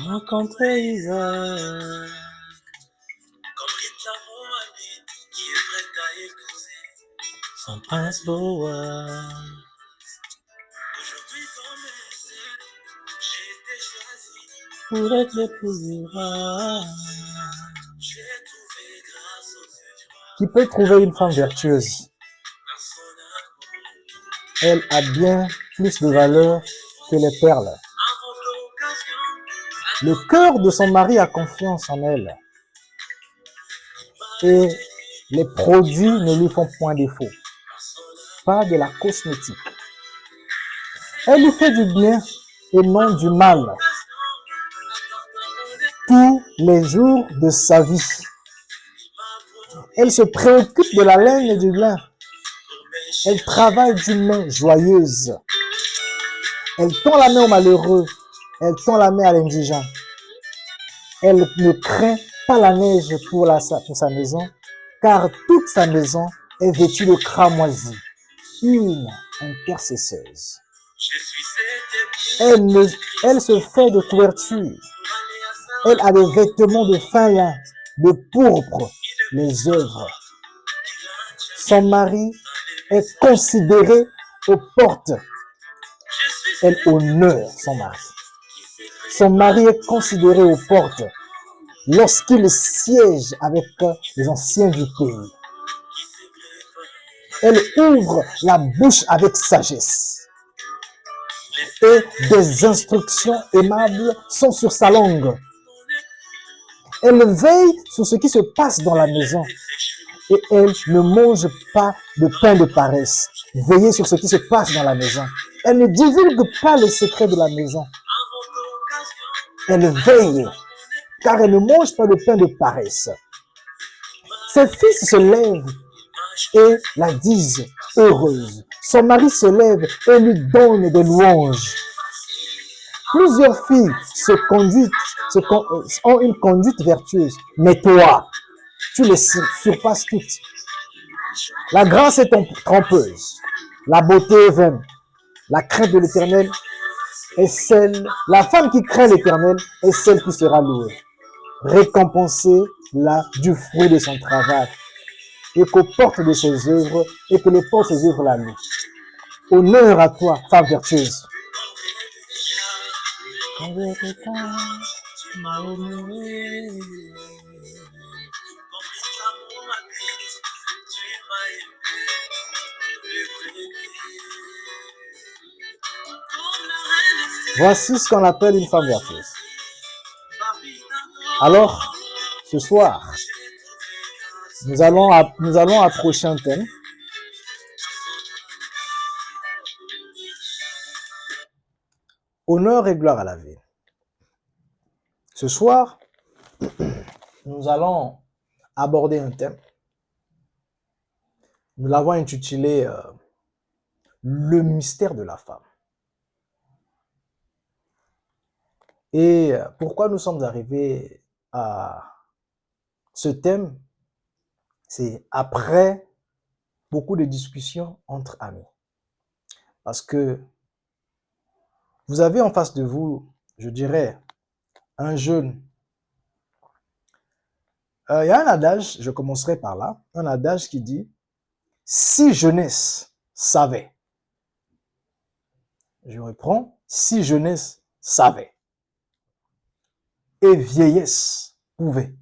Rencontrer Isaac. Son prince Boaz. Pour être l'épouse du roi. Qui peut trouver une femme vertueuse? Elle a bien plus de valeur que les perles. Le cœur de son mari a confiance en elle. Et les produits ne lui font point défaut. Pas de la cosmétique. Elle lui fait du bien et non du mal. Tous les jours de sa vie. Elle se préoccupe de la laine et du lin. Elle travaille d'une main joyeuse. Elle tend la main au malheureux. Elle tend la main à l'indigent. Elle ne craint pas la neige pour sa maison, car toute sa maison est vêtue de cramoisis. Une intercesseuse. Elle se fait de couvertures. Elle a des vêtements de fin lin, de pourpre, les œuvres. Son mari est considéré aux portes. Elle honore son mari. Son mari est considéré aux portes lorsqu'il siège avec les anciens du pays. Elle ouvre la bouche avec sagesse. Et des instructions aimables sont sur sa langue. Elle veille sur ce qui se passe dans la maison. Et elle ne mange pas de pain de paresse. Veillez sur ce qui se passe dans la maison. Elle ne divulgue pas les secrets de la maison. Elle veille, car elle ne mange pas de pain de paresse. Ses fils se lèvent et la disent heureuse. Son mari se lève et lui donne des louanges. Plusieurs filles ont une conduite vertueuse, mais toi, tu les surpasses toutes. La grâce est trompeuse, la beauté est vaine, la crainte de l'Éternel est celle, la femme qui craint l'Éternel est celle qui sera louée. Récompensez-la du fruit de son travail, et qu'aux portes de ses œuvres, et que les portes de ses œuvres la louent. Honneur à toi, femme vertueuse. Voici ce qu'on appelle une femme vertueuse. Alors, ce soir, nous allons approcher un thème. Honneur et gloire à la vie. Ce soir, nous allons aborder un thème. Nous l'avons intitulé le mystère de la femme. Et pourquoi nous sommes arrivés à ce thème? C'est après beaucoup de discussions entre amis. Parce que vous avez en face de vous, je dirais, un jeune. Il y a un adage, je commencerai par là, un adage qui dit « Si jeunesse savait ». Je reprends, « Si jeunesse savait » et vieillesse pouvait.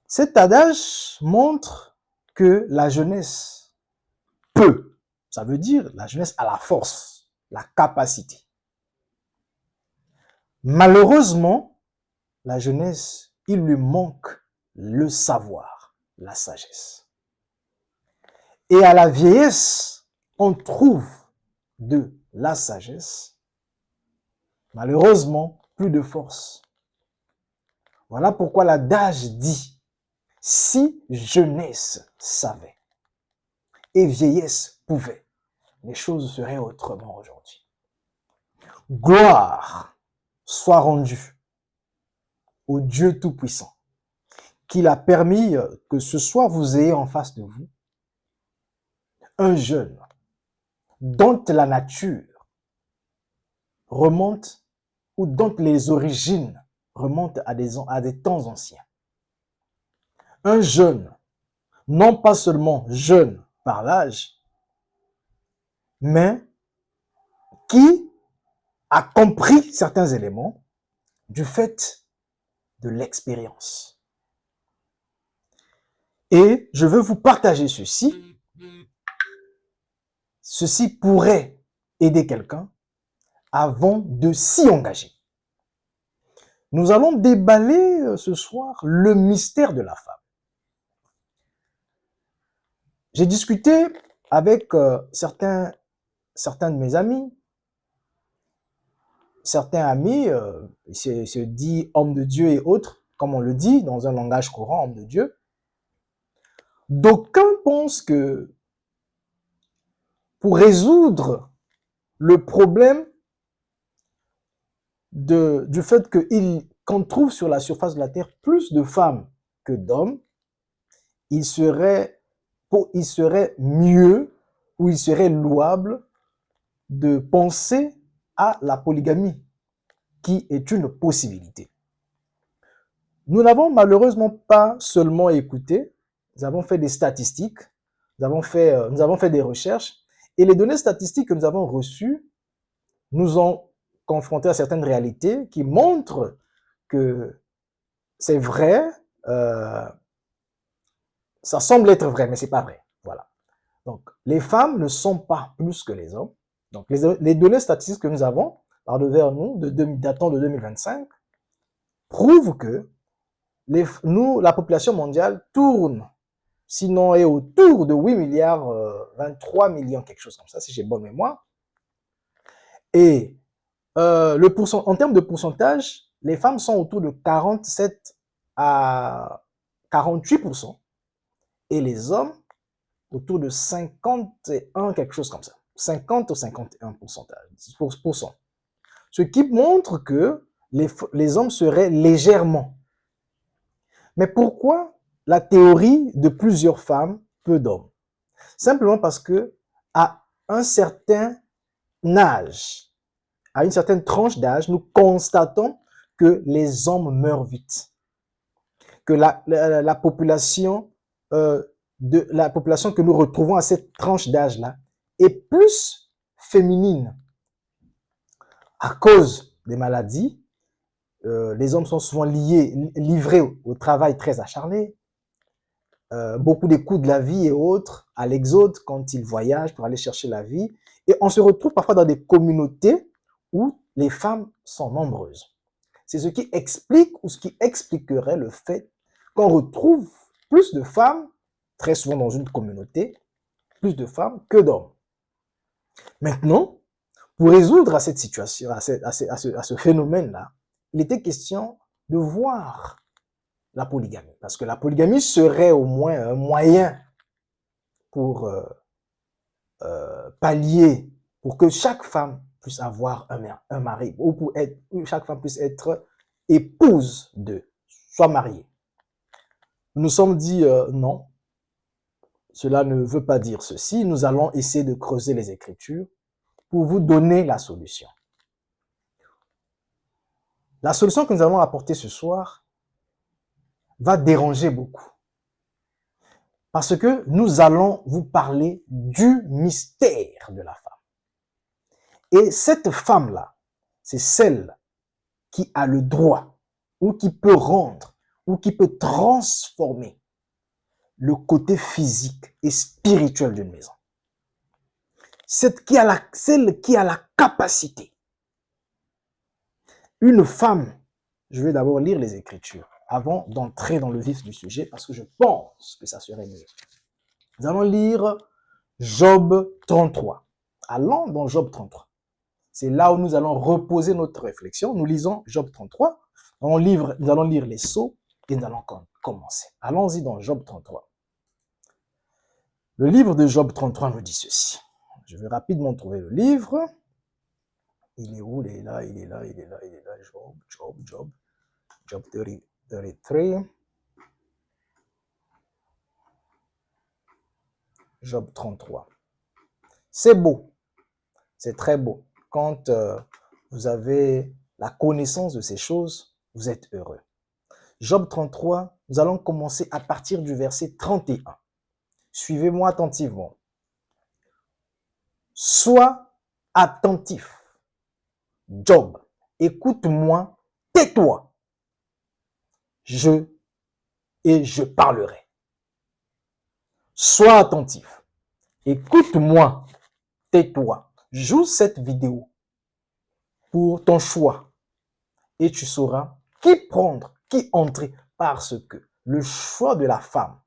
Cet adage montre que la jeunesse peut. Ça veut dire la jeunesse a la force, la capacité. Malheureusement, la jeunesse, il lui manque le savoir, la sagesse. Et à la vieillesse, on trouve de la sagesse, malheureusement, plus de force. Voilà pourquoi l'adage dit « Si jeunesse savait et vieillesse pouvait, les choses seraient autrement aujourd'hui. » Gloire soit rendue au Dieu Tout-Puissant, qu'il a permis que ce soir vous ayez en face de vous un jeune, dont la nature remonte ou dont les origines remontent à des temps anciens. Un jeune, non pas seulement jeune par l'âge, mais qui a compris certains éléments du fait de l'expérience. Et je veux vous partager ceci. Ceci pourrait aider quelqu'un avant de s'y engager. Nous allons déballer ce soir le mystère de la femme. J'ai discuté avec certains de mes amis. Certains amis se disent hommes de Dieu et autres, comme on le dit dans un langage courant, hommes de Dieu. D'aucuns pensent que pour résoudre le problème du fait qu'on trouve sur la surface de la Terre plus de femmes que d'hommes, il serait mieux ou il serait louable de penser à la polygamie, qui est une possibilité. Nous n'avons malheureusement pas seulement écouté, nous avons fait des statistiques, nous avons fait des recherches, et les données statistiques que nous avons reçues nous ont confrontés à certaines réalités qui montrent que c'est vrai, ça semble être vrai, mais c'est pas vrai. Voilà. Donc, les femmes ne sont pas plus que les hommes. Donc, les données statistiques que nous avons, par devers nous, datant de 2025, prouvent que la population mondiale tourne, sinon est autour de 8 milliards, 23 millions, quelque chose comme ça, si j'ai bonne mémoire. Et en termes de pourcentage, les femmes sont autour de 47 à 48%, et les hommes autour de 51, quelque chose comme ça. 50 ou 51%. Ce qui montre que les hommes seraient légèrement. Mais pourquoi la théorie de plusieurs femmes, peu d'hommes? Simplement parce que à un certain âge, à une certaine tranche d'âge, nous constatons que les hommes meurent vite. Que la population que nous retrouvons à cette tranche d'âge-là est plus féminine. À cause des maladies, les hommes sont souvent livrés au travail très acharné, beaucoup des coûts de la vie et autres, à l'exode quand ils voyagent pour aller chercher la vie. Et on se retrouve parfois dans des communautés où les femmes sont nombreuses. C'est ce qui explique ou ce qui expliquerait le fait qu'on retrouve plus de femmes, très souvent dans une communauté, plus de femmes que d'hommes. Maintenant, pour résoudre à cette situation, à ce phénomène-là, il était question de voir la polygamie. Parce que la polygamie serait au moins un moyen pour pallier, pour que chaque femme puisse avoir un mari, ou pour chaque femme puisse être épouse soit mariée. Nous nous sommes dit non, cela ne veut pas dire ceci. Nous allons essayer de creuser les Écritures pour vous donner la solution. La solution que nous allons apporter ce soir va déranger beaucoup. Parce que nous allons vous parler du mystère de la femme. Et cette femme-là, c'est celle qui a le droit, ou qui peut rendre, ou qui peut transformer le côté physique et spirituel d'une maison. Celle qui a la capacité. Une femme, je vais d'abord lire les Écritures avant d'entrer dans le vif du sujet, parce que je pense que ça serait mieux. Nous allons lire Job 33. Allons dans Job 33. C'est là où nous allons reposer notre réflexion. Nous lisons Job 33. Nous allons lire les sceaux et nous allons commencer. Allons-y dans Job 33. Le livre de Job 33 nous dit ceci. Je vais rapidement trouver le livre. Il est où? Il est là. Job 33. Job 33. C'est beau. C'est très beau. Quand vous avez la connaissance de ces choses, vous êtes heureux. Job 33, nous allons commencer à partir du verset 31. Suivez-moi attentivement. Sois attentif. Job, écoute-moi, tais-toi. Je parlerai. Sois attentif. Écoute-moi, tais-toi. Joue cette vidéo pour ton choix et tu sauras qui prendre, qui entrer, parce que le choix de la femme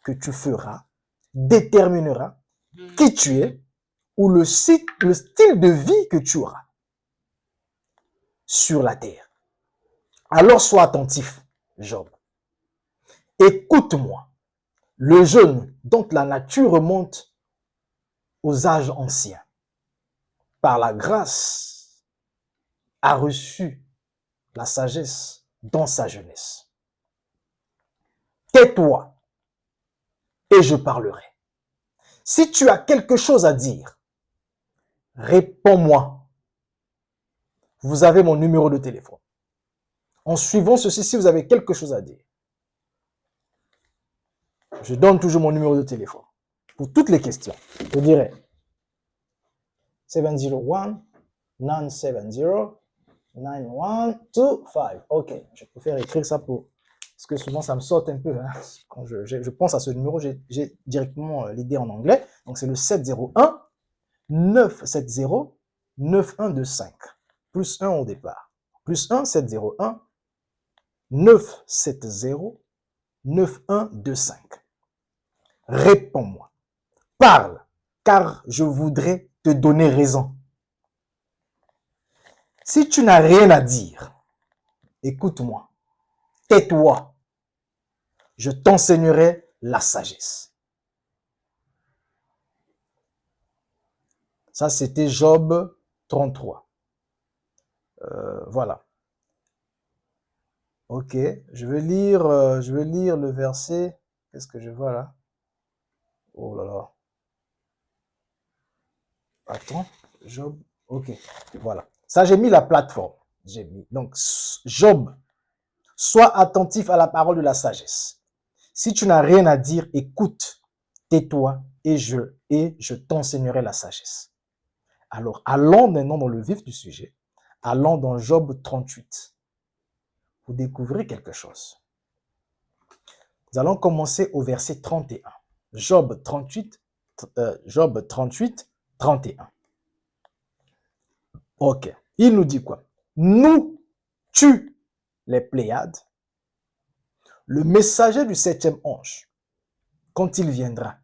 que tu feras déterminera qui tu es ou le style de vie que tu auras sur la terre. Alors sois attentif, Job. Écoute-moi. Le jeune dont la nature remonte aux âges anciens, par la grâce, a reçu la sagesse dans sa jeunesse. Tais-toi et je parlerai. Si tu as quelque chose à dire, réponds-moi. Vous avez mon numéro de téléphone. En suivant ceci, si vous avez quelque chose à dire, je donne toujours mon numéro de téléphone. Pour toutes les questions, je dirais 701-970-9125. Ok, je préfère écrire ça parce que souvent ça me saute un peu. Hein. Quand je pense à ce numéro, j'ai directement l'idée en anglais. Donc c'est le 701-970-9125. Plus 1 au départ. Plus 1, 701-970-9125. Réponds-moi. Parle, car je voudrais te donner raison. Si tu n'as rien à dire, écoute-moi. Tais-toi. Je t'enseignerai la sagesse. Ça, c'était Job 33. Voilà. Ok, je vais lire le verset. Qu'est-ce que je vois là? Oh là là. Attends, Job. Ok, voilà. Ça, j'ai mis la plateforme. J'ai mis. Donc, Job, sois attentif à la parole de la sagesse. Si tu n'as rien à dire, écoute, tais-toi et je t'enseignerai la sagesse. Alors, allons maintenant dans le vif du sujet. Allons dans Job 38. Vous découvrez quelque chose. Nous allons commencer au verset 31. Job 38, 31. Ok. Il nous dit quoi? Nous, tu, les Pléiades, le messager du 7e ange, quand il viendra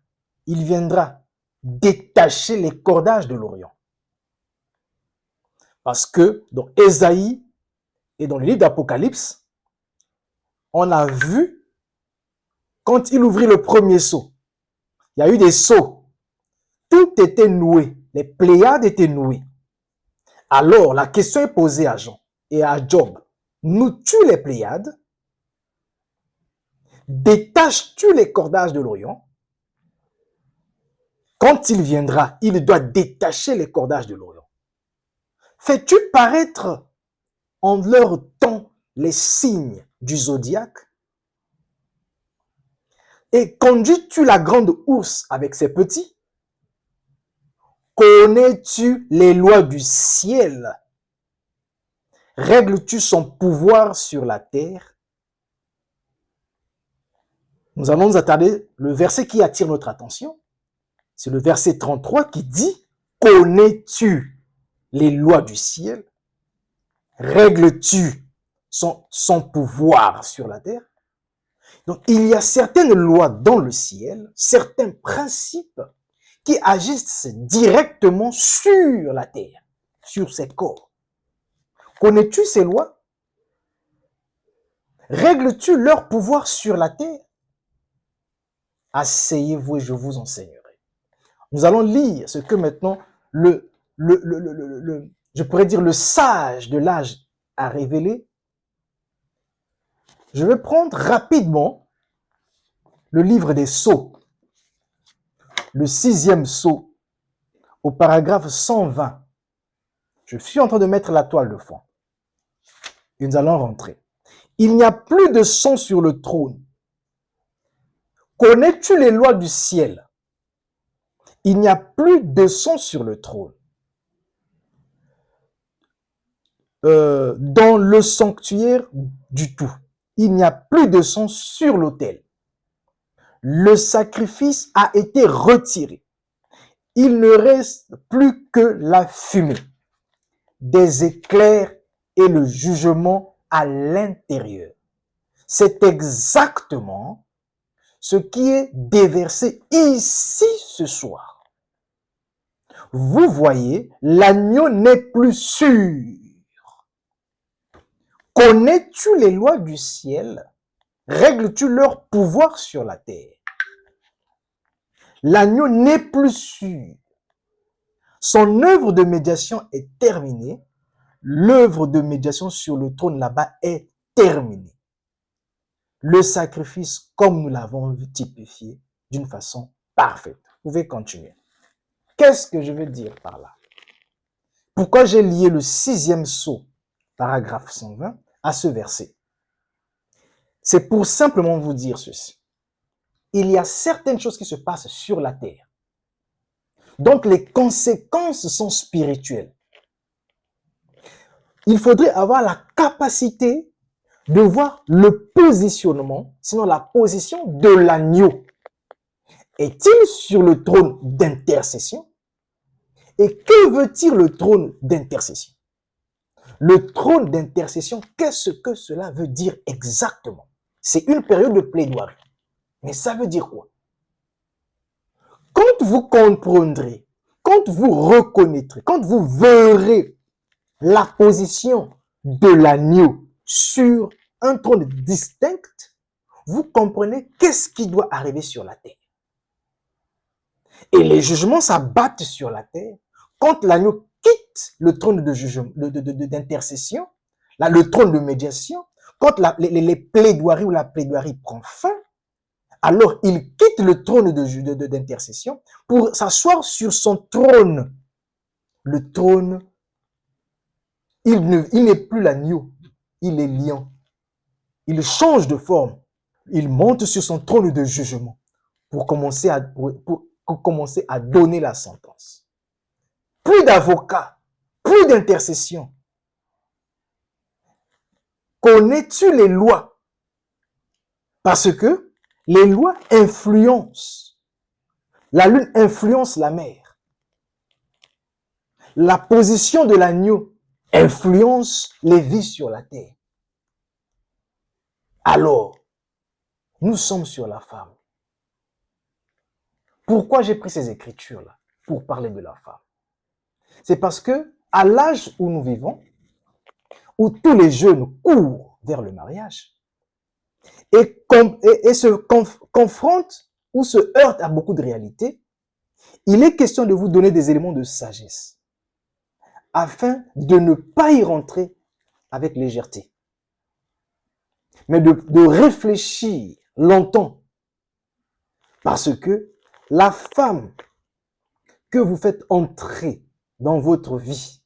détacher les cordages de l'Orient. Parce que dans Ésaïe et dans le livre d'Apocalypse, on a vu quand il ouvrit le premier seau, il y a eu des seaux. Tout était noué. Les Pléiades étaient nouées. Alors, la question est posée à Jean et à Job. Nous-tu les Pléiades? Détaches-tu les cordages de l'Orient? Quand il viendra, il doit détacher les cordages de l'Orient. Fais-tu paraître en leur temps les signes du zodiaque? Et conduis-tu la grande ours avec ses petits? Connais-tu les lois du ciel? Règles-tu son pouvoir sur la terre? Nous allons nous attarder, le verset qui attire notre attention, c'est le verset 33 qui dit « Connais-tu les lois du ciel? Règles-tu son pouvoir sur la terre? » Donc, il y a certaines lois dans le ciel, certains principes qui agissent directement sur la terre, sur ses corps. Connais-tu ces lois? Règles-tu leur pouvoir sur la terre? Asseyez-vous et je vous enseignerai. Nous allons lire ce que maintenant je pourrais dire le sage de l'âge a révélé. Je vais prendre rapidement le livre des Sceaux, le 6e sceau, au paragraphe 120 Je suis en train de mettre la toile de fond. Et nous allons rentrer. Il n'y a plus de sang sur le trône. Connais-tu les lois du ciel? Il n'y a plus de sang sur le trône. Dans le sanctuaire du tout. Il n'y a plus de sang sur l'autel. Le sacrifice a été retiré. Il ne reste plus que la fumée, des éclairs et le jugement à l'intérieur. C'est exactement ce qui est déversé ici ce soir. Vous voyez, l'agneau n'est plus sûr. Connais-tu les lois du ciel? Règles-tu leur pouvoir sur la terre? L'agneau n'est plus sûr. Son œuvre de médiation est terminée. L'œuvre de médiation sur le trône là-bas est terminée. Le sacrifice, comme nous l'avons typifié d'une façon parfaite. Vous pouvez continuer. Qu'est-ce que je veux dire par là? Pourquoi j'ai lié le 6e sceau, paragraphe 120, à ce verset? C'est pour simplement vous dire ceci. Il y a certaines choses qui se passent sur la terre. Donc les conséquences sont spirituelles. Il faudrait avoir la capacité de voir le positionnement, sinon la position de l'agneau. Est-il sur le trône d'intercession? Et que veut-il le trône d'intercession? Le trône d'intercession, qu'est-ce que cela veut dire exactement? C'est une période de plaidoirie. Mais ça veut dire quoi? Quand vous comprendrez, quand vous reconnaîtrez, quand vous verrez la position de l'agneau sur un trône distinct, vous comprenez qu'est-ce qui doit arriver sur la terre. Et les jugements s'abattent sur la terre quand l'agneau quitte le trône de jugement, d'intercession, le trône de médiation, quand les plaidoiries ou la plaidoirie prend fin, alors il quitte le trône d'intercession pour s'asseoir sur son trône. Le trône, il n'est plus l'agneau, il est lion. Il change de forme. Il monte sur son trône de jugement pour commencer à donner la sentence. Plus d'avocats, plus d'intercession. Connais-tu les lois? Parce que les lois influencent. La lune influence la mer. La position de l'agneau influence les vies sur la terre. Alors, nous sommes sur la femme. Pourquoi j'ai pris ces écritures-là? Pour parler de la femme. C'est parce que, à l'âge où nous vivons, où tous les jeunes courent vers le mariage, et se confrontent ou se heurtent à beaucoup de réalités, il est question de vous donner des éléments de sagesse, afin de ne pas y rentrer avec légèreté, mais de réfléchir longtemps. Parce que la femme que vous faites entrer dans votre vie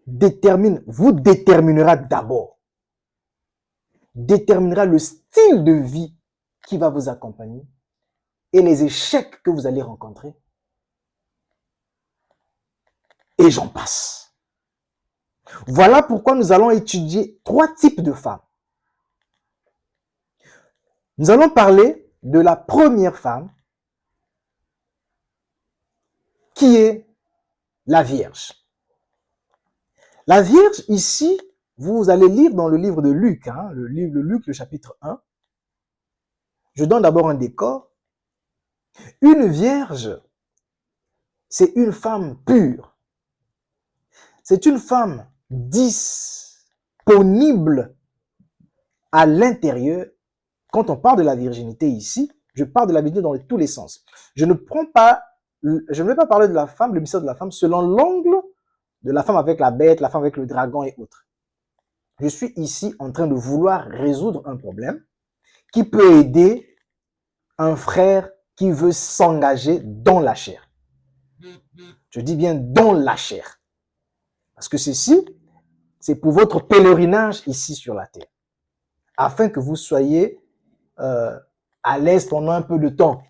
vous déterminera d'abord, déterminera le style de vie qui va vous accompagner et les échecs que vous allez rencontrer. Et j'en passe. Voilà pourquoi nous allons étudier 3 types de femmes. Nous allons parler de la première femme, qui est la Vierge. La Vierge, ici, vous allez lire dans le livre de Luc, le livre de Luc, le chapitre 1. Je donne d'abord un décor. Une vierge, c'est une femme pure. C'est une femme disponible à l'intérieur. Quand on parle de la virginité ici, je parle de la virginité dans tous les sens. Je ne vais pas parler de la femme, le mystère de la femme, selon l'angle de la femme avec la bête, la femme avec le dragon et autres. Je suis ici en train de vouloir résoudre un problème qui peut aider un frère qui veut s'engager dans la chair. Je dis bien dans la chair. Parce que ceci, c'est pour votre pèlerinage ici sur la terre, afin que vous soyez à l'aise pendant un peu de temps,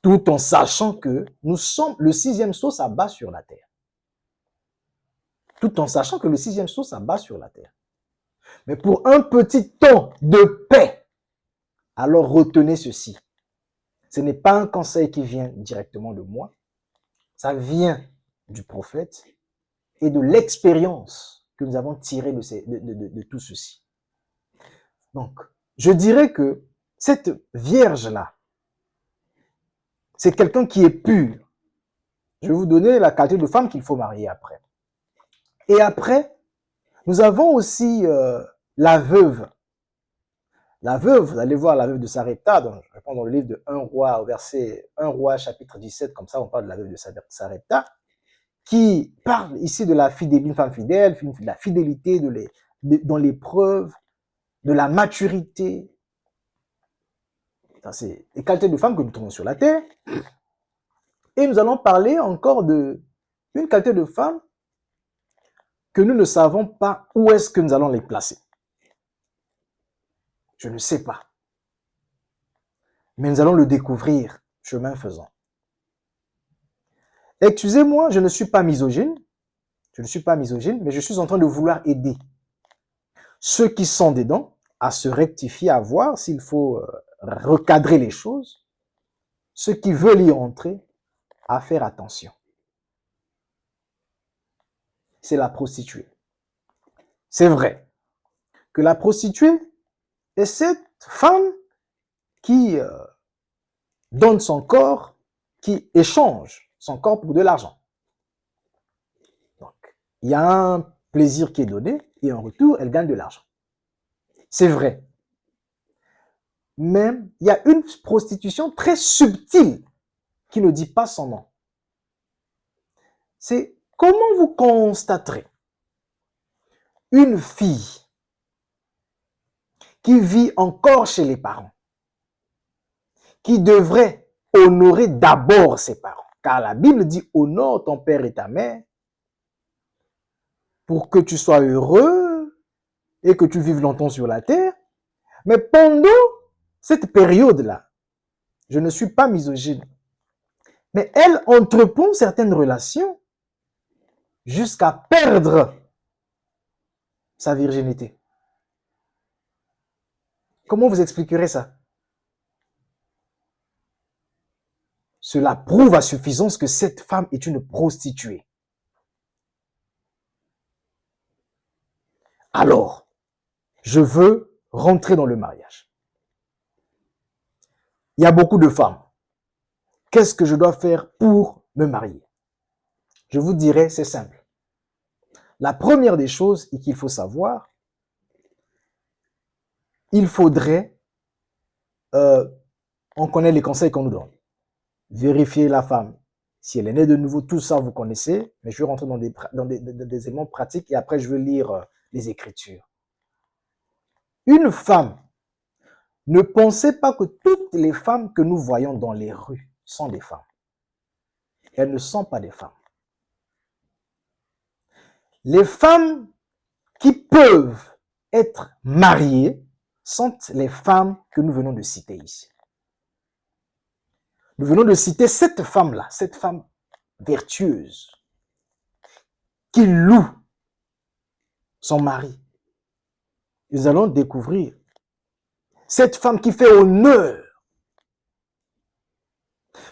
tout en sachant que nous sommes, le sixième sceau s'abat sur la terre. Tout en sachant que le sixième sceau s'abat sur la terre. Mais pour un petit temps de paix, alors retenez ceci. Ce n'est pas un conseil qui vient directement de moi, ça vient du prophète et de l'expérience que nous avons tirée de tout ceci. Donc, je dirais que cette vierge-là, c'est quelqu'un qui est pur. Je vais vous donner la qualité de femme qu'il faut marier après. Et après, nous avons aussi la veuve. La veuve, vous allez voir la veuve de Sarepta, je prends dans le livre de 1 roi, verset 1 roi, chapitre 17, comme ça on parle de la veuve de Sarepta, qui parle ici de la fidélité, d'une femme fidèle, de la fidélité dans l'épreuve, de la maturité. Ça, c'est les qualités de femme que nous trouvons sur la terre. Et nous allons parler encore d'une qualité de femme que nous ne savons pas où est-ce que nous allons les placer. Je ne sais pas. Mais nous allons le découvrir chemin faisant. Excusez-moi, je ne suis pas misogyne. Je ne suis pas misogyne, mais je suis en train de vouloir aider ceux qui sont dedans à se rectifier, à voir s'il faut recadrer les choses. Ceux qui veulent y entrer, à faire attention. C'est la prostituée. C'est vrai que la prostituée est cette femme qui donne son corps, qui échange son corps pour de l'argent. Donc, il y a un plaisir qui est donné et en retour, elle gagne de l'argent. C'est vrai. Mais il y a une prostitution très subtile qui ne dit pas son nom. C'est comment vous constaterez une fille qui vit encore chez les parents, qui devrait honorer d'abord ses parents. Car la Bible dit, honore ton père et ta mère pour que tu sois heureux et que tu vives longtemps sur la terre. Mais pendant cette période-là, je ne suis pas misogyne, mais elle entreprend certaines relations jusqu'à perdre sa virginité. Comment vous expliquerez ça? Cela prouve à suffisance que cette femme est une prostituée. Alors, je veux rentrer dans le mariage. Il y a beaucoup de femmes. Qu'est-ce que je dois faire pour me marier? Je vous dirai, c'est simple. La première des choses qu'il faut savoir, il faudrait, on connaît les conseils qu'on nous donne. Vérifier la femme. Si elle est née de nouveau, tout ça vous connaissez, mais je vais rentrer dans des éléments pratiques et après je vais lire les Écritures. Une femme, ne pensez pas que toutes les femmes que nous voyons dans les rues sont des femmes. Elles ne sont pas des femmes. Les femmes qui peuvent être mariées sont les femmes que nous venons de citer ici. Nous venons de citer cette femme-là, cette femme vertueuse, qui loue son mari. Nous allons découvrir cette femme qui fait honneur.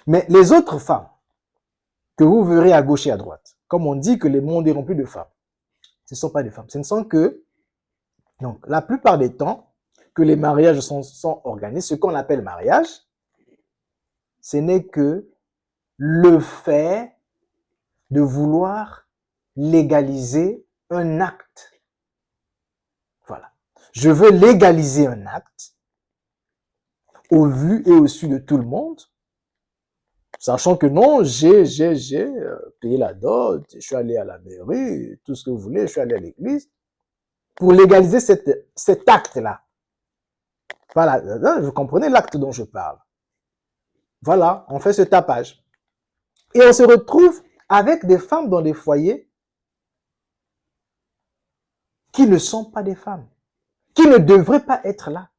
Mais les autres femmes que vous verrez à gauche et à droite, comme on dit que les mondes est rempli de femmes, ce ne sont pas des femmes. Ce ne sont que, donc, la plupart des temps que les mariages sont organisés, ce qu'on appelle mariage, ce n'est que le fait de vouloir légaliser un acte. Voilà. Je veux légaliser un acte au vu et au su de tout le monde, sachant que non, j'ai payé la dot, je suis allé à la mairie, tout ce que vous voulez, je suis allé à l'église, pour légaliser cet acte-là. Voilà, vous comprenez l'acte dont je parle. Voilà, on fait ce tapage. Et on se retrouve avec des femmes dans des foyers qui ne sont pas des femmes, qui ne devraient pas être là.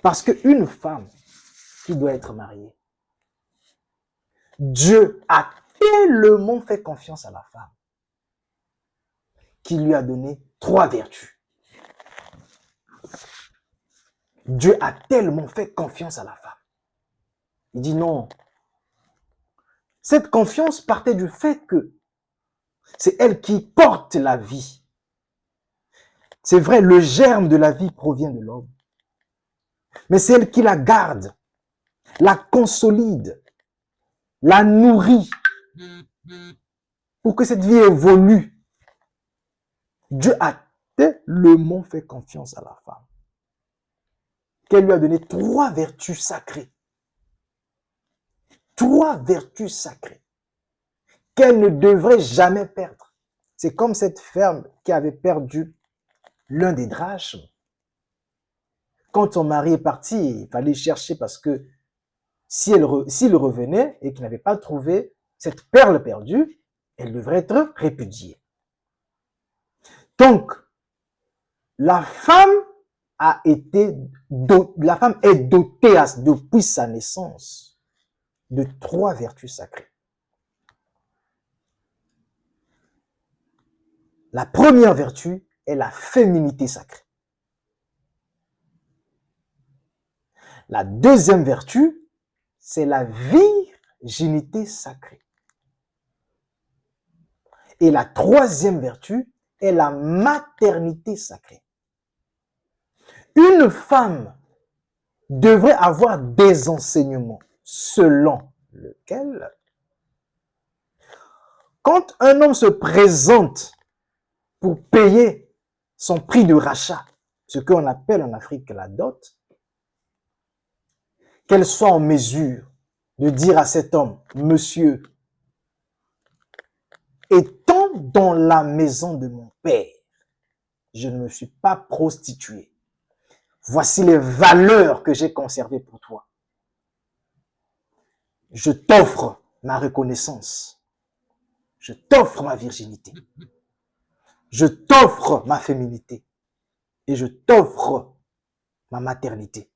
Parce qu'une femme qui doit être mariée, Dieu a tellement fait confiance à la femme qu'il lui a donné 3 vertus. Dieu a tellement fait confiance à la femme. Il dit non. Cette confiance partait du fait que c'est elle qui porte la vie. C'est vrai, le germe de la vie provient de l'homme. Mais c'est elle qui la garde, la consolide, la nourrit pour que cette vie évolue. Dieu a tellement fait confiance à la femme qu'elle lui a donné 3 vertus sacrées. 3 vertus sacrées qu'elle ne devrait jamais perdre. C'est comme cette femme qui avait perdu l'un des drachmes. Quand son mari est parti, il fallait chercher parce que s'il revenait et qu'il n'avait pas trouvé cette perle perdue, elle devrait être répudiée. Donc, la femme est dotée depuis sa naissance de 3 vertus sacrées. La première vertu est la féminité sacrée. La deuxième vertu, c'est la virginité sacrée. Et la troisième vertu est la maternité sacrée. Une femme devrait avoir des enseignements selon lesquels, quand un homme se présente pour payer son prix de rachat, ce qu'on appelle en Afrique la dot, qu'elle soit en mesure de dire à cet homme, monsieur, étant dans la maison de mon père, je ne me suis pas prostituée. Voici les valeurs que j'ai conservées pour toi. Je t'offre ma reconnaissance. Je t'offre ma virginité. Je t'offre ma féminité. Et je t'offre ma maternité.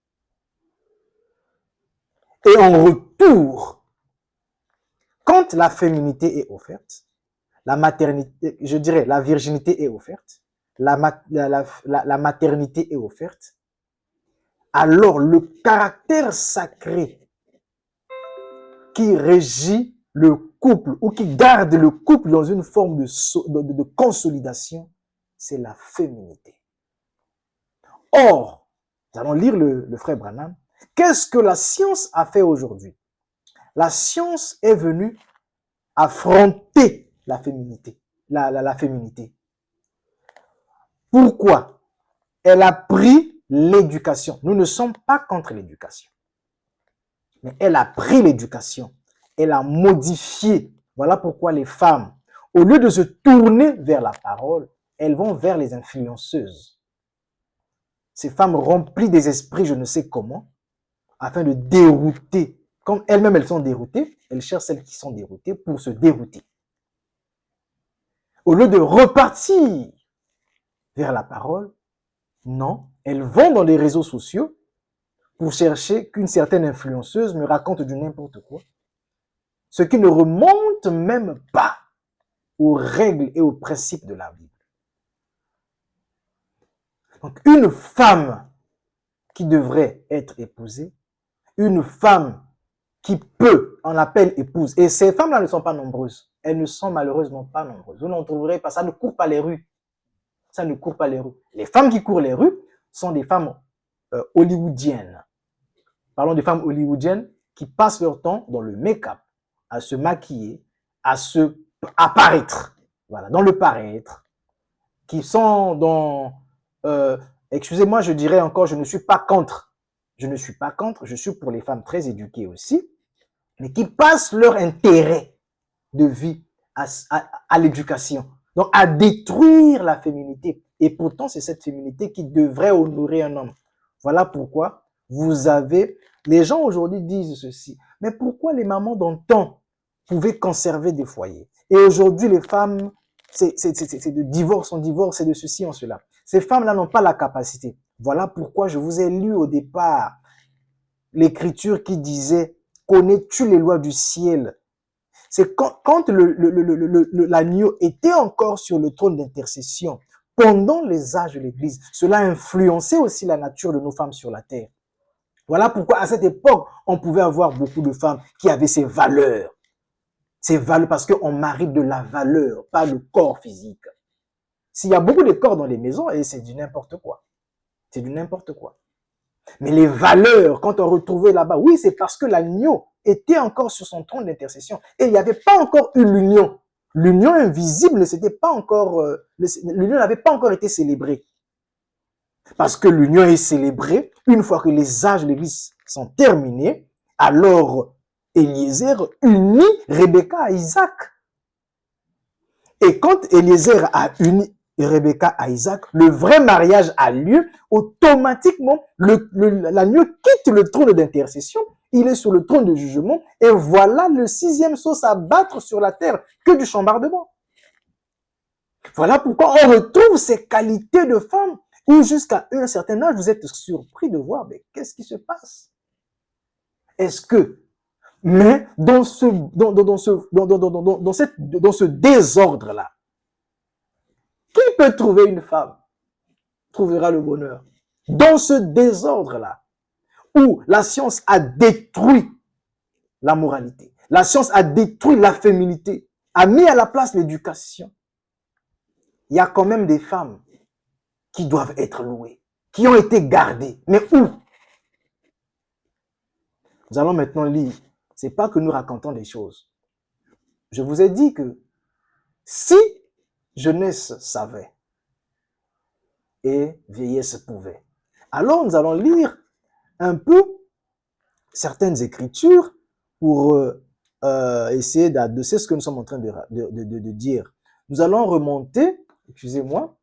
Et en retour, quand la féminité est offerte, la maternité, je dirais la virginité est offerte, la maternité est offerte, alors le caractère sacré qui régit le couple ou qui garde le couple dans une forme de consolidation, c'est la féminité. Or, nous allons lire le frère Branham. Qu'est-ce que la science a fait aujourd'hui? La science est venue affronter la féminité. La féminité. Pourquoi? Elle a pris l'éducation. Nous ne sommes pas contre l'éducation. Mais elle a pris l'éducation. Elle a modifié. Voilà pourquoi les femmes, au lieu de se tourner vers la parole, elles vont vers les influenceuses. Ces femmes remplies des esprits, je ne sais comment, afin de dérouter. Comme elles-mêmes, elles sont déroutées, elles cherchent celles qui sont déroutées pour se dérouter. Au lieu de repartir vers la parole, non, elles vont dans les réseaux sociaux pour chercher qu'une certaine influenceuse me raconte du n'importe quoi, ce qui ne remonte même pas aux règles et aux principes de la Bible. Donc, une femme qui devrait être épousée, une femme qui peut, on l'appelle épouse, et ces femmes-là ne sont pas nombreuses, elles ne sont malheureusement pas nombreuses. Vous n'en trouverez pas, ça ne court pas les rues. Ça ne court pas les rues. Les femmes qui courent les rues sont des femmes hollywoodiennes. Parlons des femmes hollywoodiennes qui passent leur temps dans le make-up, à se maquiller, à paraître, voilà, dans le paraître, qui sont dans, excusez-moi, je dirais encore, je ne suis pas contre, je suis pour les femmes très éduquées aussi, mais qui passent leur intérêt de vie à l'éducation, donc à détruire la féminité. Et pourtant, c'est cette féminité qui devrait honorer un homme. Voilà pourquoi vous avez... Les gens aujourd'hui disent ceci. Mais pourquoi les mamans d'antan pouvaient conserver des foyers? Et aujourd'hui, les femmes c'est de divorce en divorce, c'est de ceci en cela. Ces femmes-là n'ont pas la capacité. Voilà pourquoi je vous ai lu au départ l'écriture qui disait « Connais-tu les lois du ciel ?» C'est quand l'agneau était encore sur le trône d'intercession, pendant les âges de l'Église, cela influençait aussi la nature de nos femmes sur la terre. Voilà pourquoi à cette époque, on pouvait avoir beaucoup de femmes qui avaient ces valeurs. Ces valeurs parce qu'on marie de la valeur, pas le corps physique. S'il y a beaucoup de corps dans les maisons, et c'est du n'importe quoi. C'est du n'importe quoi. Mais les valeurs, quand on retrouvait là-bas, oui, c'est parce que l'agneau était encore sur son trône d'intercession. Et il n'y avait pas encore eu l'union. L'union invisible, c'était pas encore, l'union n'avait pas encore été célébrée. Parce que l'union est célébrée une fois que les âges de l'Église sont terminés, alors Eliezer unit Rebecca à Isaac. Et quand Eliezer a uni Rebecca à Isaac, le vrai mariage a lieu, automatiquement, l'agneau quitte le trône d'intercession, il est sur le trône de jugement, et voilà le 6e sceau s'abattre sur la terre, que du chambardement. Voilà pourquoi on retrouve ces qualités de femme, où jusqu'à un certain âge, vous êtes surpris de voir, mais qu'est-ce qui se passe? Est-ce que, mais dans ce désordre-là, qui peut trouver une femme trouvera le bonheur. Dans ce désordre-là, où la science a détruit la moralité, la science a détruit la féminité, a mis à la place l'éducation, il y a quand même des femmes qui doivent être louées, qui ont été gardées. Mais où? Nous allons maintenant lire. Ce n'est pas que nous racontons des choses. Je vous ai dit que si jeunesse savait et vieillesse pouvait, alors nous allons lire un peu certaines écritures pour essayer d'adosser ce que nous sommes en train de dire. Nous allons remonter, excusez-moi,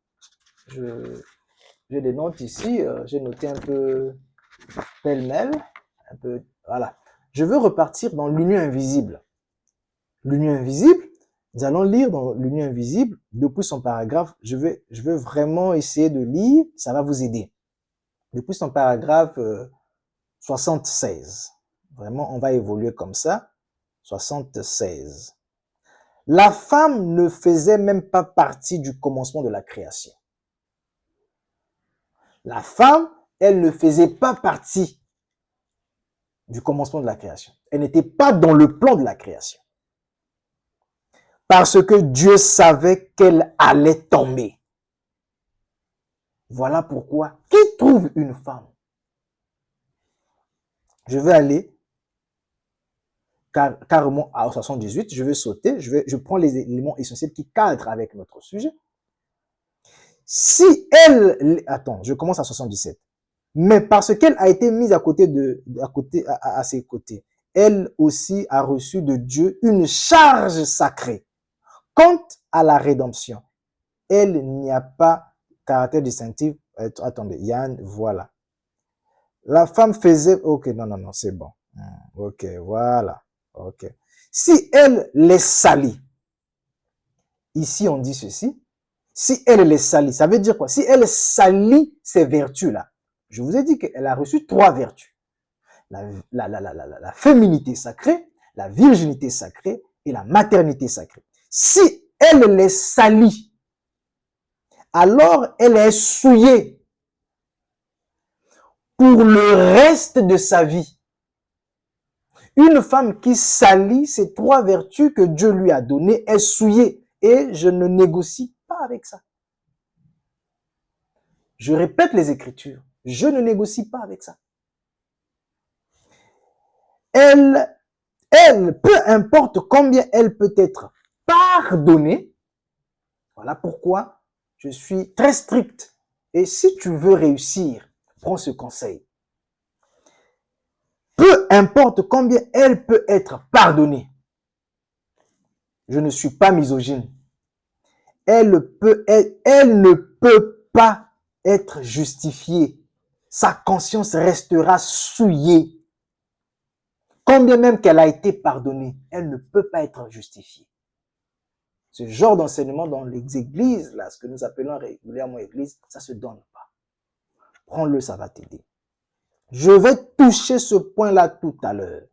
j'ai des notes ici, j'ai noté un peu pêle-mêle, un peu, voilà. Je veux repartir dans l'union invisible. L'union invisible, nous allons lire dans l'union invisible, depuis son paragraphe, je veux vraiment essayer de lire, ça va vous aider. Depuis son paragraphe 76. Vraiment, on va évoluer comme ça. 76. La femme ne faisait même pas partie du commencement de la création. La femme, elle ne faisait pas partie du commencement de la création. Elle n'était pas dans le plan de la création. Parce que Dieu savait qu'elle allait tomber. Voilà pourquoi, qui trouve une femme? Je vais aller carrément à 78, je vais sauter, je prends les éléments essentiels qui cadrent avec notre sujet. Si elle, attends, je commence à 77. Mais parce qu'elle a été mise à ses côtés, elle aussi a reçu de Dieu une charge sacrée. Quant à la rédemption, elle n'y a pas caractère distinctif. Attendez, Yann, voilà. La femme faisait, ok, non, c'est bon. Ok, voilà. Ok. Si elle les salit, ici on dit ceci, si elle les salit, ça veut dire quoi? Si elle salit ces vertus-là, je vous ai dit qu'elle a reçu 3 vertus. La féminité sacrée, la virginité sacrée et la maternité sacrée. Si elle les salit, alors elle est souillée pour le reste de sa vie. Une femme qui salit ces 3 vertus que Dieu lui a données est souillée. Et je ne négocie pas avec ça. Je répète les Écritures. Je ne négocie pas avec ça. Elle, peu importe combien elle peut être pardonnée, voilà pourquoi je suis très strict. Et si tu veux réussir, prends ce conseil. Peu importe combien elle peut être pardonnée. Je ne suis pas misogyne. Elle ne peut pas être justifiée. Sa conscience restera souillée. Combien même qu'elle a été pardonnée, elle ne peut pas être justifiée. Ce genre d'enseignement dans les églises, là, ce que nous appelons régulièrement église, ça se donne pas. Prends-le, ça va t'aider. Je vais toucher ce point-là tout à l'heure.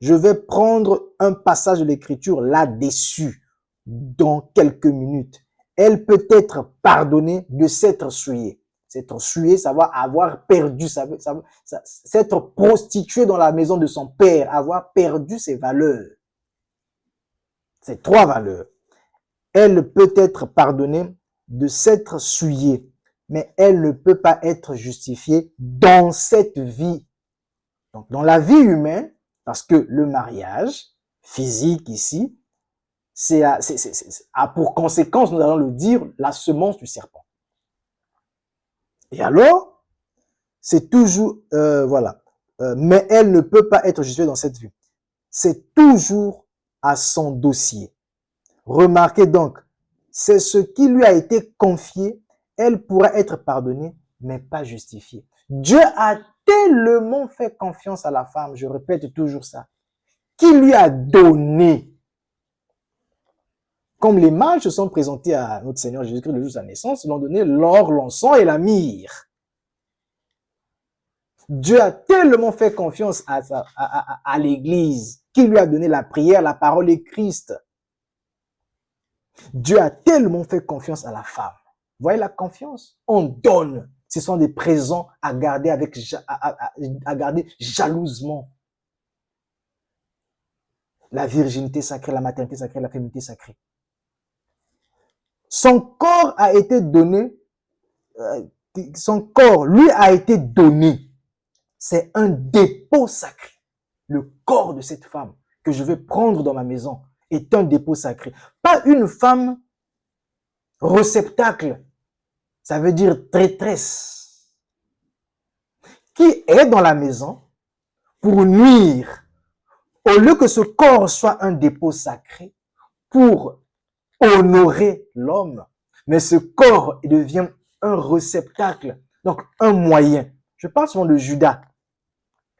Je vais prendre un passage de l'écriture là-dessus dans quelques minutes. Elle peut être pardonnée de s'être souillée. S'être souillée, ça va avoir perdu, s'être prostituée dans la maison de son père, avoir perdu ses valeurs. Ces 3 valeurs. Elle peut être pardonnée de s'être souillée, mais elle ne peut pas être justifiée dans cette vie. Donc, dans la vie humaine, parce que le mariage physique ici, a pour conséquence, nous allons le dire, la semence du serpent. Et alors, c'est toujours, voilà, mais elle ne peut pas être justifiée dans cette vie. C'est toujours à son dossier. Remarquez donc, c'est ce qui lui a été confié, elle pourra être pardonnée, mais pas justifiée. Dieu a tellement fait confiance à la femme, je répète toujours ça, qu'il lui a donné. Comme les mages se sont présentés à notre Seigneur Jésus-Christ le jour de sa naissance, ils lui ont donné l'or, l'encens et la myrrhe. Dieu a tellement fait confiance à l'Église qu'il lui a donné la prière, la parole et Christ. Dieu a tellement fait confiance à la femme. Vous voyez la confiance? On donne. Ce sont des présents à garder à garder jalousement. La virginité sacrée, la maternité sacrée, la féminité sacrée. Son corps a été donné, son corps lui a été donné. C'est un dépôt sacré. Le corps de cette femme que je vais prendre dans ma maison est un dépôt sacré. Pas une femme réceptacle, ça veut dire traîtresse, qui est dans la maison pour nuire. Au lieu que ce corps soit un dépôt sacré pour honorer l'homme, mais ce corps devient un réceptacle, donc un moyen. Je parle souvent de Judas.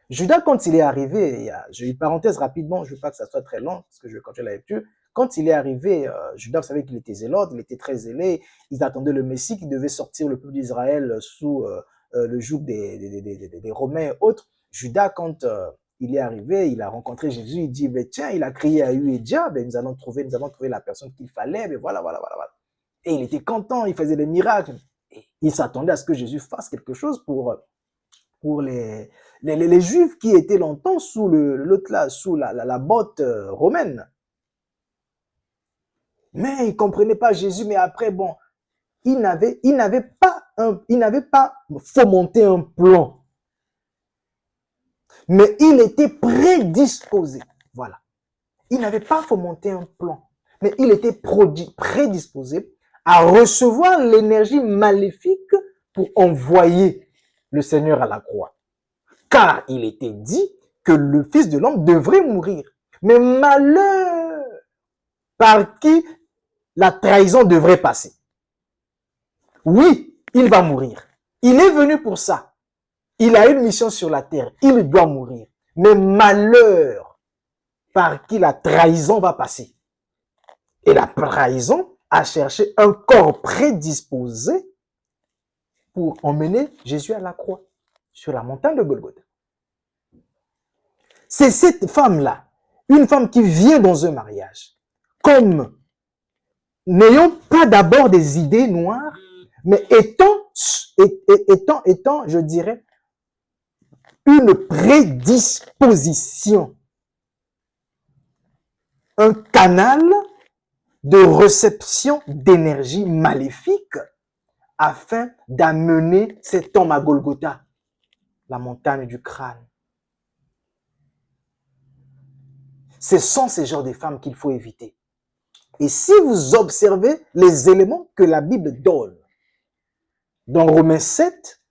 Judas, quand il est arrivé, j'ai une parenthèse rapidement, je ne veux pas que ça soit très long, parce que je vais continuer la lecture. Quand il est arrivé, Judas, vous savez qu'il était zélote, il était très zélé, ils attendaient le Messie qui devait sortir le peuple d'Israël sous le joug des Romains et autres. Judas, quand il est arrivé, il a rencontré Jésus, il dit, ben, tiens, il a crié à Hu et Dia, ben, nous avons trouvé la personne qu'il fallait, ben, voilà. Et il était content, il faisait des miracles. Et il s'attendait à ce que Jésus fasse quelque chose pour les Juifs qui étaient longtemps sous la botte romaine. Mais ils ne comprenaient pas Jésus, mais après, bon, il n'avait pas fomenté un plan. Mais il était prédisposé. Voilà. Il n'avait pas fomenté un plan, mais il était prédisposé à recevoir l'énergie maléfique pour envoyer le Seigneur à la croix. Car il était dit que le Fils de l'homme devrait mourir. Mais malheur par qui la trahison devrait passer. Oui, il va mourir. Il est venu pour ça. Il a une mission sur la terre. Il doit mourir. Mais malheur par qui la trahison va passer. Et la trahison a cherché un corps prédisposé pour emmener Jésus à la croix, sur la montagne de Golgotha. C'est cette femme-là, une femme qui vient dans un mariage, comme n'ayant pas d'abord des idées noires, mais étant, je dirais, une prédisposition, un canal de réception d'énergie maléfique afin d'amener cet homme à Golgotha, la montagne du crâne. Ce sont ces genres de femmes qu'il faut éviter. Et si vous observez les éléments que la Bible donne dans Romains 7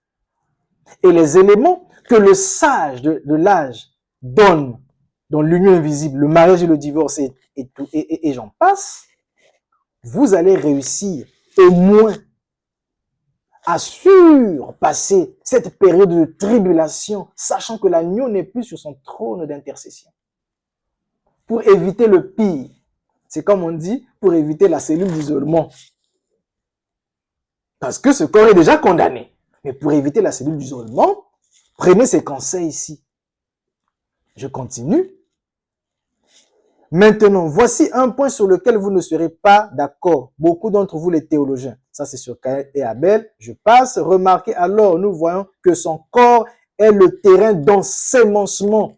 et les éléments que le sage de l'âge donne dans l'union invisible, le mariage et le divorce et j'en passe, vous allez réussir au moins à surpasser cette période de tribulation, sachant que l'agneau n'est plus sur son trône d'intercession. Pour éviter le pire, C'est comme on dit, pour éviter la cellule d'isolement. Parce que ce corps est déjà condamné. Mais pour éviter la cellule d'isolement, prenez ces conseils ici. Je continue. Maintenant, voici un point sur lequel vous ne serez pas d'accord. Beaucoup d'entre vous, les théologiens, ça c'est sur Caïn et Abel, je passe. Remarquez alors, nous voyons que son corps est le terrain d'ensemencement.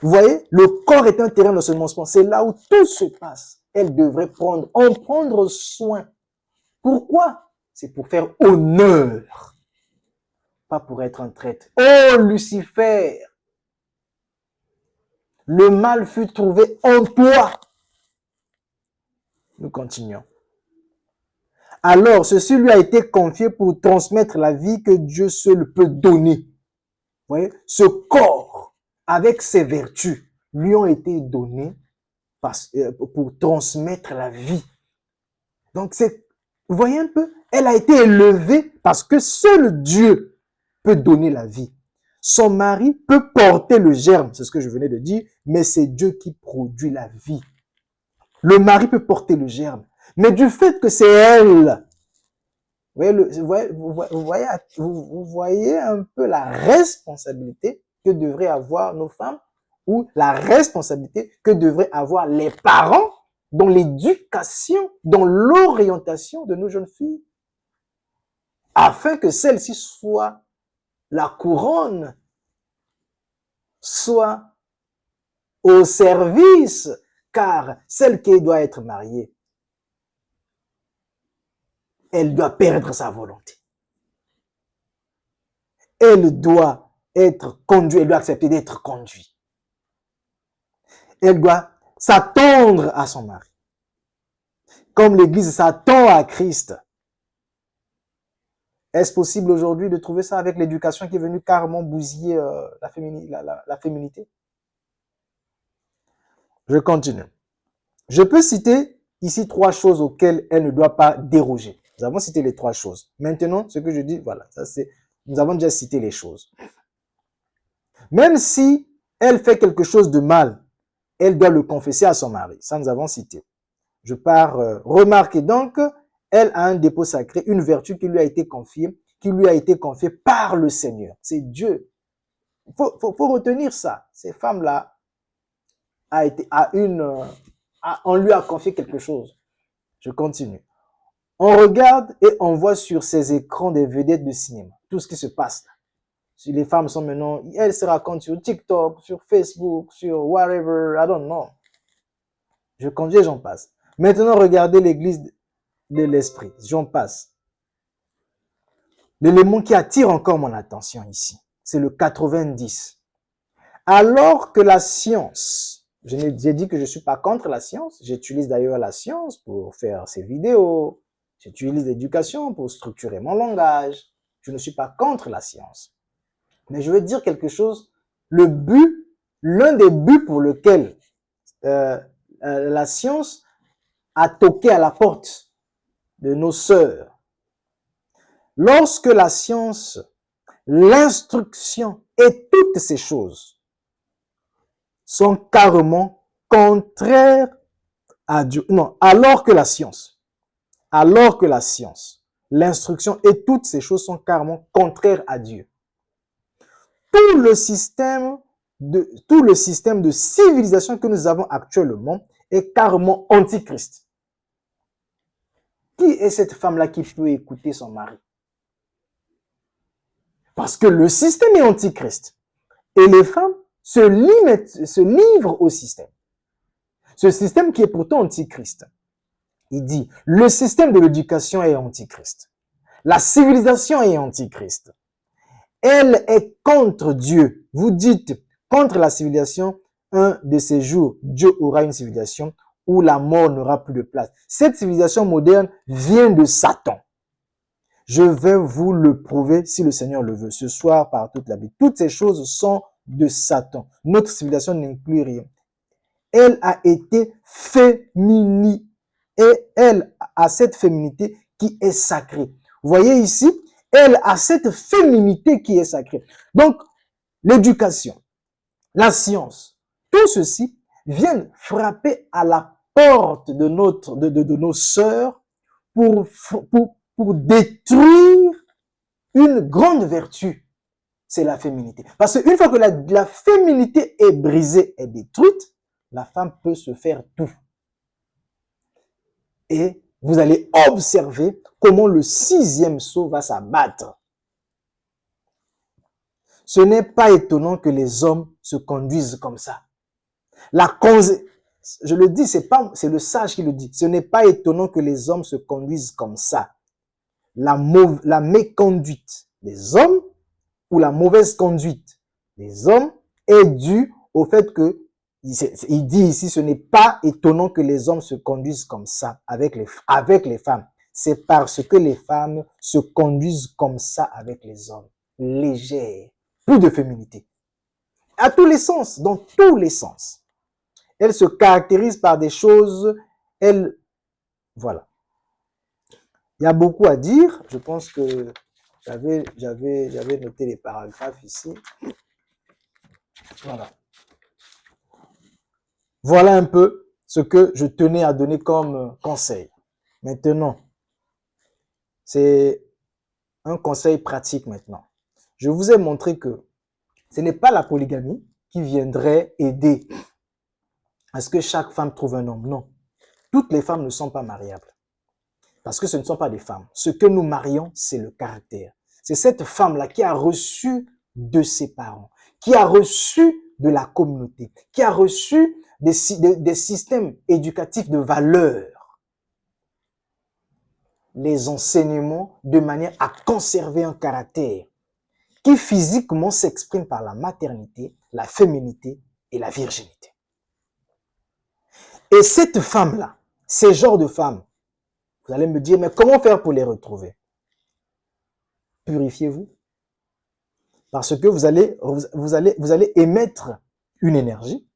Vous voyez, le corps est un terrain d'ensemencement. C'est là où tout se passe. Elle devrait en prendre soin. Pourquoi? C'est pour faire honneur, pas pour être un traître. Oh Lucifer! Le mal fut trouvé en toi. Nous continuons. Alors, ceci lui a été confié pour transmettre la vie que Dieu seul peut donner. Vous voyez, ce corps, avec ses vertus, lui ont été donnés pour transmettre la vie. Donc, vous voyez un peu, elle a été élevée parce que seul Dieu peut donner la vie. Son mari peut porter le germe, c'est ce que je venais de dire, mais c'est Dieu qui produit la vie. Le mari peut porter le germe, mais du fait que c'est elle, vous voyez un peu la responsabilité que devraient avoir nos femmes ou la responsabilité que devraient avoir les parents dans l'éducation, dans l'orientation de nos jeunes filles, afin que celle-ci soit la couronne, soit au service, car celle qui doit être mariée, elle doit perdre sa volonté. Elle doit être conduite, elle doit accepter d'être conduite. Elle doit s'attendre à son mari. Comme l'Église s'attend à Christ. Est-ce possible aujourd'hui de trouver ça avec l'éducation qui est venue carrément bousiller la féminité? Je continue. Je peux citer ici 3 choses auxquelles elle ne doit pas déroger. Nous avons cité les 3 choses. Maintenant, ce que je dis, voilà, ça c'est, nous avons déjà cité les choses. Même si elle fait quelque chose de mal, elle doit le confesser à son mari. Ça, nous avons cité. Je pars, remarquez donc, elle a un dépôt sacré, une vertu qui lui a été confiée par le Seigneur. C'est Dieu. Faut retenir ça. Ces femmes-là on lui a confié quelque chose. Je continue. On regarde et on voit sur ces écrans des vedettes de cinéma, tout ce qui se passe là. Si les femmes sont maintenant, elles se racontent sur TikTok, sur Facebook, sur whatever, I don't know. Je continue, j'en passe. Maintenant, regardez l'église de l'esprit. J'en passe. L'élément qui attire encore mon attention ici, c'est le 90. Alors que la science, j'ai dit que je ne suis pas contre la science, j'utilise d'ailleurs la science pour faire ces vidéos, j'utilise l'éducation pour structurer mon langage, je ne suis pas contre la science. Mais je veux dire quelque chose, l'un des buts pour lequel la science a toqué à la porte de nos sœurs. Lorsque la science, l'instruction et toutes ces choses sont carrément contraires à Dieu. Non, alors que la science, l'instruction et toutes ces choses sont carrément contraires à Dieu. Tout le système de civilisation que nous avons actuellement est carrément antichrist. Qui est cette femme-là qui peut écouter son mari? Parce que le système est antichrist. Et les femmes se livrent au système. Ce système qui est pourtant antichrist. Il dit, le système de l'éducation est antichrist. La civilisation est antichrist. Elle est contre Dieu. Vous dites, contre la civilisation, un de ces jours, Dieu aura une civilisation où la mort n'aura plus de place. Cette civilisation moderne vient de Satan. Je vais vous le prouver si le Seigneur le veut. Ce soir, par toute la Bible. Toutes ces choses sont de Satan. Notre civilisation n'inclut rien. Elle a été féminine. Et elle a cette féminité qui est sacrée. Vous voyez ici, elle a cette féminité qui est sacrée. Donc, l'éducation, la science, tout ceci vient frapper à la porte de nos sœurs pour détruire une grande vertu. C'est la féminité. Parce qu'une fois que la féminité est brisée et détruite, la femme peut se faire tout. Et vous allez observer comment le 6e sceau va s'abattre. Ce n'est pas étonnant que les hommes se conduisent comme ça. Je le dis, c'est le sage qui le dit. Ce n'est pas étonnant que les hommes se conduisent comme ça. La méconduite des hommes ou la mauvaise conduite des hommes est due au fait que, il dit ici, ce n'est pas étonnant que les hommes se conduisent comme ça avec les femmes. C'est parce que les femmes se conduisent comme ça avec les hommes. Légères, plus de féminité. À tous les sens, dans tous les sens. Elles se caractérisent par des choses, voilà. Il y a beaucoup à dire. Je pense que j'avais noté les paragraphes ici. Voilà. Voilà un peu ce que je tenais à donner comme conseil. Maintenant, c'est un conseil pratique maintenant. Je vous ai montré que ce n'est pas la polygamie qui viendrait aider à ce que chaque femme trouve un homme. Non. Toutes les femmes ne sont pas mariables. Parce que ce ne sont pas des femmes. Ce que nous marions, c'est le caractère. C'est cette femme-là qui a reçu de ses parents, qui a reçu de la communauté, qui a reçu des systèmes éducatifs de valeurs, les enseignements de manière à conserver un caractère qui physiquement s'exprime par la maternité, la féminité et la virginité. Et cette femme-là, ces genres de femmes, vous allez me dire, mais comment faire pour les retrouver? Purifiez-vous. Parce que vous allez émettre une énergie.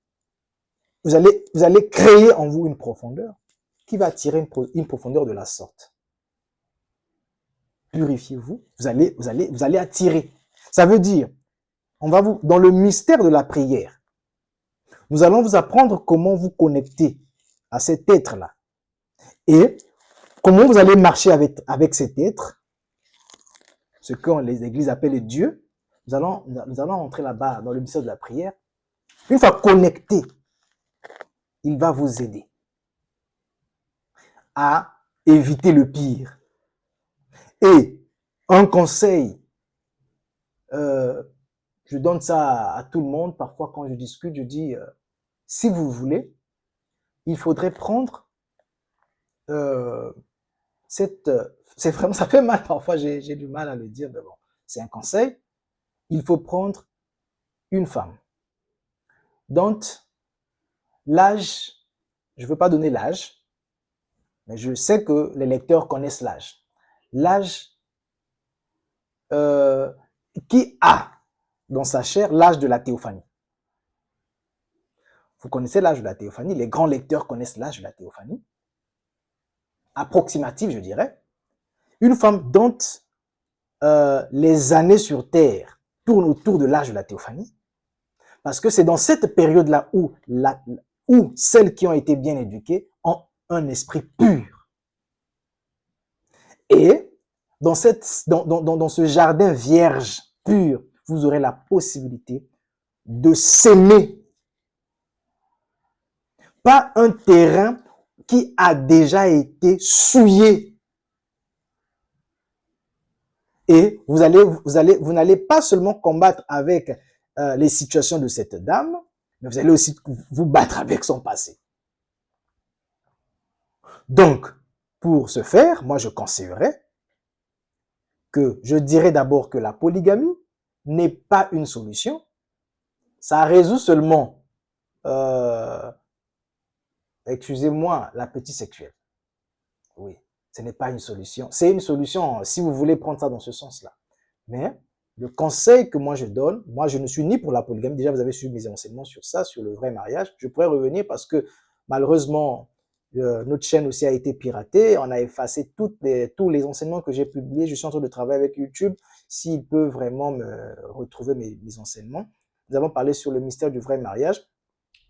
Vous allez créer en vous une profondeur qui va attirer une profondeur de la sorte. Purifiez-vous. Vous allez attirer. Ça veut dire, dans le mystère de la prière, nous allons vous apprendre comment vous connecter à cet être-là. Et comment vous allez marcher avec cet être, ce que les églises appellent Dieu. Nous allons entrer là-bas dans le mystère de la prière. Une fois connecté, il va vous aider à éviter le pire. Et un conseil, je donne ça à tout le monde. Parfois, quand je discute, je dis, si vous voulez, il faudrait prendre c'est vraiment, ça fait mal parfois, j'ai du mal à le dire, mais bon, c'est un conseil. Il faut prendre une femme dont l'âge, je ne veux pas donner l'âge, mais je sais que les lecteurs connaissent l'âge. L'âge qui a dans sa chair l'âge de la théophanie. Vous connaissez l'âge de la théophanie, les grands lecteurs connaissent l'âge de la théophanie. Approximative, je dirais. Une femme dont les années sur Terre tournent autour de l'âge de la théophanie. Parce que c'est dans cette période-là où celles qui ont été bien éduquées ont un esprit pur. Et dans ce jardin vierge, pur, vous aurez la possibilité de s'aimer. Pas un terrain qui a déjà été souillé. Et vous n'allez pas seulement combattre avec les situations de cette dame, mais vous allez aussi vous battre avec son passé. Donc, pour ce faire, moi je conseillerais que je dirais d'abord que la polygamie n'est pas une solution. Ça résout seulement, excusez-moi, l'appétit sexuel. Oui, ce n'est pas une solution. C'est une solution si vous voulez prendre ça dans ce sens-là. Mais le conseil que moi je donne, moi je ne suis ni pour la polygamie. Déjà, vous avez suivi mes enseignements sur ça, sur le vrai mariage. Je pourrais revenir parce que malheureusement, notre chaîne aussi a été piratée. On a effacé tous les enseignements que j'ai publiés. Je suis en train de travailler avec YouTube. S'il peut vraiment me retrouver mes enseignements. Nous avons parlé sur le mystère du vrai mariage.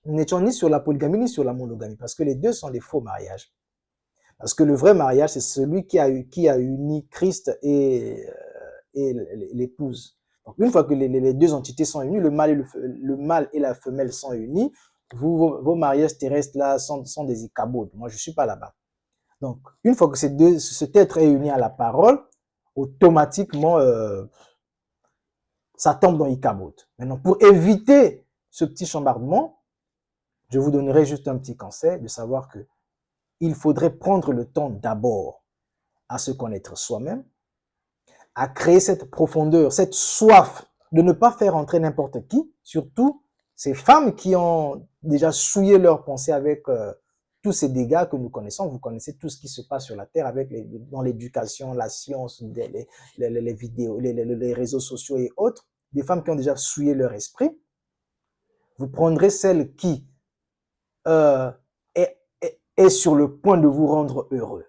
nous n'étions ni sur la polygamie ni sur la monogamie, parce que les deux sont des faux mariages. Parce que le vrai mariage, c'est celui qui a uni Christ et l'épouse. Donc, une fois que les deux entités sont unies, le mâle et la femelle sont unis, vos mariages terrestres là sont des ikabodes. Moi, je ne suis pas là-bas. Donc, une fois que cet être est uni à la parole, automatiquement, ça tombe dans Ikabod. Maintenant, pour éviter ce petit chambardement, je vous donnerai juste un petit conseil de savoir que il faudrait prendre le temps d'abord à se connaître soi-même, à créer cette profondeur, cette soif de ne pas faire entrer n'importe qui, surtout ces femmes qui ont déjà souillé leurs pensées avec tous ces dégâts que nous connaissons. Vous connaissez tout ce qui se passe sur la Terre avec dans l'éducation, la science, les vidéos, les réseaux sociaux et autres. Des femmes qui ont déjà souillé leur esprit. Vous prendrez celle qui est sur le point de vous rendre heureux.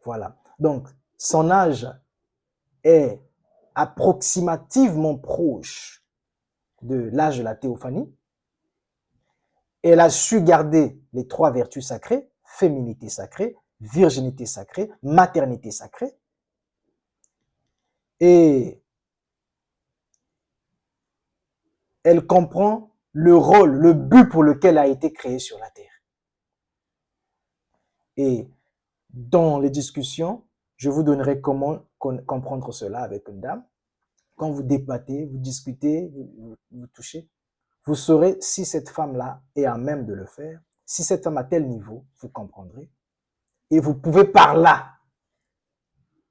Voilà. Donc, son âge est approximativement proche de l'âge de la théophanie. Elle a su garder les trois vertus sacrées, féminité sacrée, virginité sacrée, maternité sacrée. Et elle comprend le rôle, le but pour lequel elle a été créée sur la terre. Et dans les discussions, je vous donnerai comment comprendre cela avec une dame. Quand vous débattez, vous discutez, vous touchez, vous saurez si cette femme-là est à même de le faire. Si cette femme à tel niveau, vous comprendrez. Et vous pouvez par là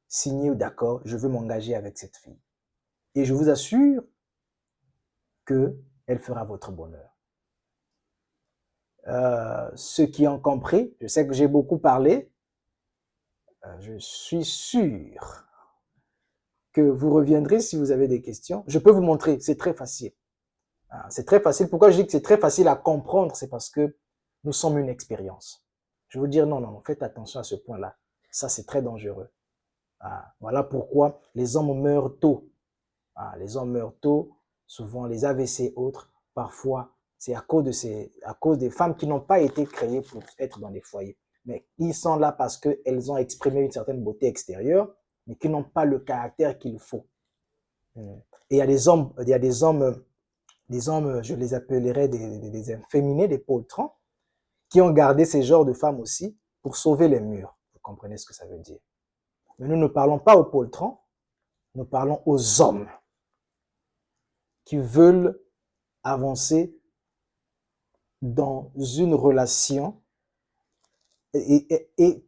signer d'accord, je veux m'engager avec cette fille. Et je vous assure qu'elle fera votre bonheur. Ceux qui ont compris, je sais que j'ai beaucoup parlé, je suis sûr que vous reviendrez si vous avez des questions. Je peux vous montrer, c'est très facile. C'est très facile. Pourquoi je dis que c'est très facile à comprendre? C'est parce que nous sommes une expérience. Je veux dire, non, faites attention à ce point-là. Ça, c'est très dangereux. Voilà pourquoi les hommes meurent tôt. Les hommes meurent tôt, souvent les AVC et autres. Parfois, c'est à cause des femmes qui n'ont pas été créées pour être dans des foyers. Mais ils sont là parce qu'elles ont exprimé une certaine beauté extérieure, mais qui n'ont pas le caractère qu'il faut. Et il y a des hommes, je les appellerais des inféminés, des poltrons, qui ont gardé ces genres de femmes aussi pour sauver les murs. Vous comprenez ce que ça veut dire. Mais nous ne parlons pas aux poltrons, nous parlons aux hommes qui veulent avancer dans une relation et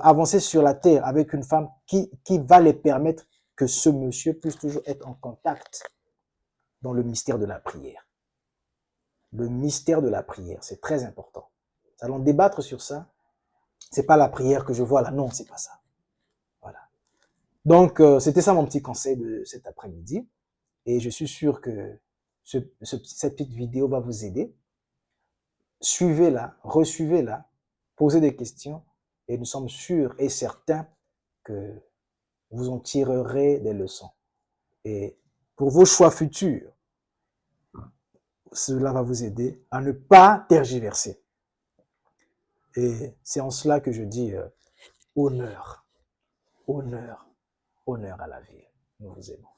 avancer sur la terre avec une femme qui va les permettre que ce monsieur puisse toujours être en contact dans le mystère de la prière. Le mystère de la prière, c'est très important. Nous allons débattre sur ça. C'est pas la prière que je vois là, non, c'est pas ça. Voilà. Donc, c'était ça mon petit conseil de cet après-midi. Et je suis sûr que cette petite vidéo va vous aider. Suivez-la, resuivez-la, posez des questions et nous sommes sûrs et certains que vous en tirerez des leçons. Et pour vos choix futurs, cela va vous aider à ne pas tergiverser. Et c'est en cela que je dis honneur, honneur, honneur à la vie. Nous vous aimons.